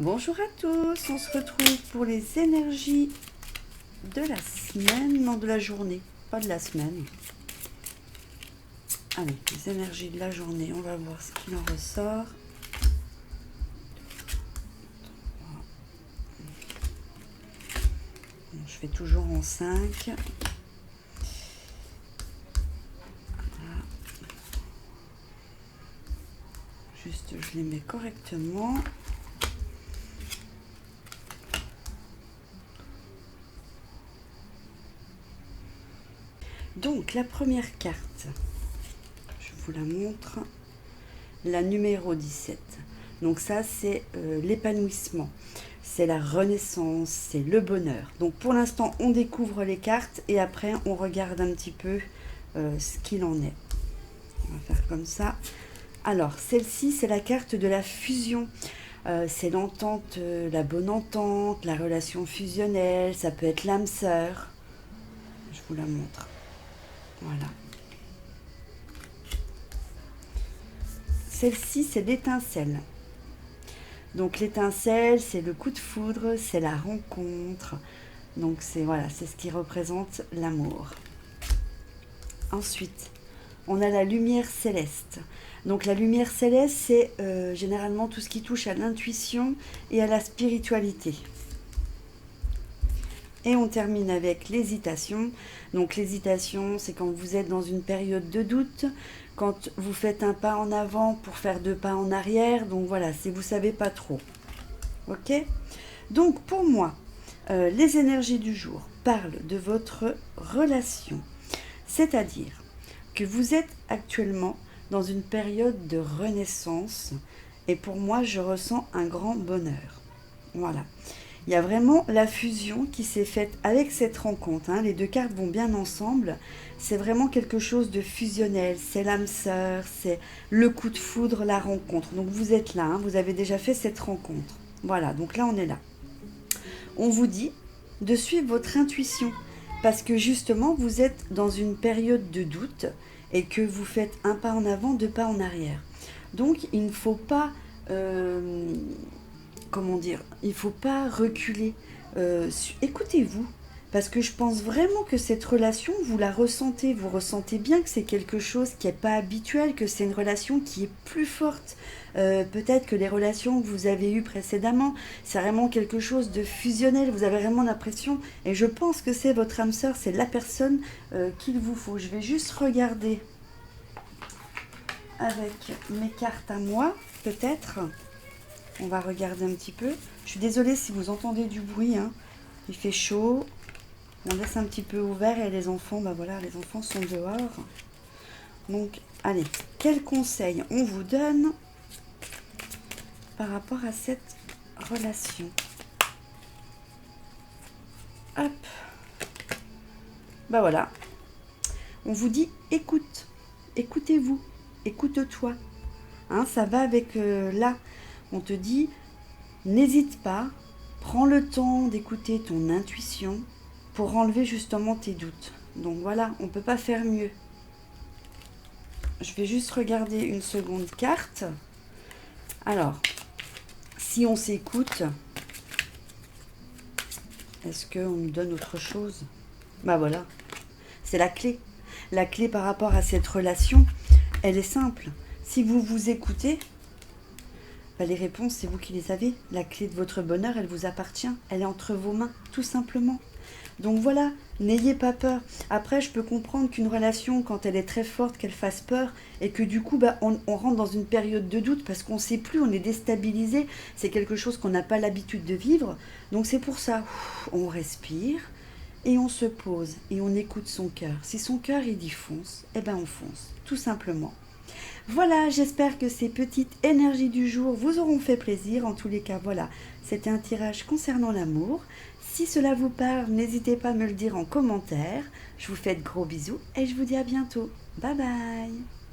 Bonjour à tous, on se retrouve pour les énergies de la semaine, non de la journée, pas de la semaine. Allez, les énergies de la journée, on va voir ce qu'il en ressort. Je fais toujours en 5. Voilà. Juste, je les mets correctement. Donc, la première carte, je vous la montre, la numéro 17. Donc ça, c'est l'épanouissement, c'est la renaissance, c'est le bonheur. Donc pour l'instant, on découvre les cartes et après, on regarde un petit peu ce qu'il en est. On va faire comme ça. Alors, celle-ci, c'est la carte de la fusion. C'est l'entente, la bonne entente, la relation fusionnelle, ça peut être l'âme sœur. Je vous la montre. Voilà. Celle-ci, c'est l'étincelle. Donc l'étincelle, c'est le coup de foudre, c'est la rencontre. Donc c'est voilà, c'est ce qui représente l'amour. Ensuite, on a la lumière céleste. Donc la lumière céleste, c'est généralement tout ce qui touche à l'intuition et à la spiritualité. Et on termine avec l'hésitation. Donc l'hésitation, c'est quand vous êtes dans une période de doute, quand vous faites un pas en avant pour faire 2 pas en arrière. Donc voilà, si vous ne savez pas trop. Ok ? Donc pour moi, les énergies du jour parlent de votre relation. C'est-à-dire que vous êtes actuellement dans une période de renaissance. Et pour moi, je ressens un grand bonheur. Voilà. Il y a vraiment la fusion qui s'est faite avec cette rencontre. Les 2 cartes vont bien ensemble. C'est vraiment quelque chose de fusionnel. C'est l'âme sœur, c'est le coup de foudre, la rencontre. Donc vous êtes là, vous avez déjà fait cette rencontre. Voilà, donc là on est là. On vous dit de suivre votre intuition. Parce que justement, vous êtes dans une période de doute et que vous faites un pas en avant, 2 pas en arrière. Donc il ne faut pas... comment dire, il ne faut pas reculer. Écoutez-vous, parce que je pense vraiment que cette relation, vous la ressentez. Vous ressentez bien que c'est quelque chose qui n'est pas habituel, que c'est une relation qui est plus forte. Peut-être que les relations que vous avez eues précédemment, c'est vraiment quelque chose de fusionnel. Vous avez vraiment l'impression, et je pense que c'est votre âme sœur, c'est la personne qu'il vous faut. Je vais juste regarder avec mes cartes à moi, peut-être. On va regarder un petit peu. Je suis désolée si vous entendez du bruit. Il fait chaud. On laisse un petit peu ouvert et les enfants, voilà, les enfants sont dehors. Donc, allez, quels conseils on vous donne par rapport à cette relation? Hop. Voilà. On vous dit écoute. Écoutez-vous. Écoute-toi. Ça va avec là. On te dit, n'hésite pas, prends le temps d'écouter ton intuition pour enlever justement tes doutes. Donc voilà, on ne peut pas faire mieux. Je vais juste regarder une seconde carte. Alors, si on s'écoute, est-ce qu'on nous donne autre chose? Voilà, c'est la clé. La clé par rapport à cette relation, elle est simple. Si vous vous écoutez, les réponses, c'est vous qui les avez. La clé de votre bonheur, elle vous appartient. Elle est entre vos mains, tout simplement. Donc voilà, n'ayez pas peur. Après, je peux comprendre qu'une relation, quand elle est très forte, qu'elle fasse peur, et que du coup, on rentre dans une période de doute parce qu'on ne sait plus, on est déstabilisé. C'est quelque chose qu'on n'a pas l'habitude de vivre. Donc c'est pour ça, on respire et on se pose et on écoute son cœur. Si son cœur, il dit fonce, on fonce, tout simplement. Voilà, j'espère que ces petites énergies du jour vous auront fait plaisir. En tous les cas, voilà, c'était un tirage concernant l'amour. Si cela vous parle, n'hésitez pas à me le dire en commentaire. Je vous fais de gros bisous et je vous dis à bientôt. Bye bye!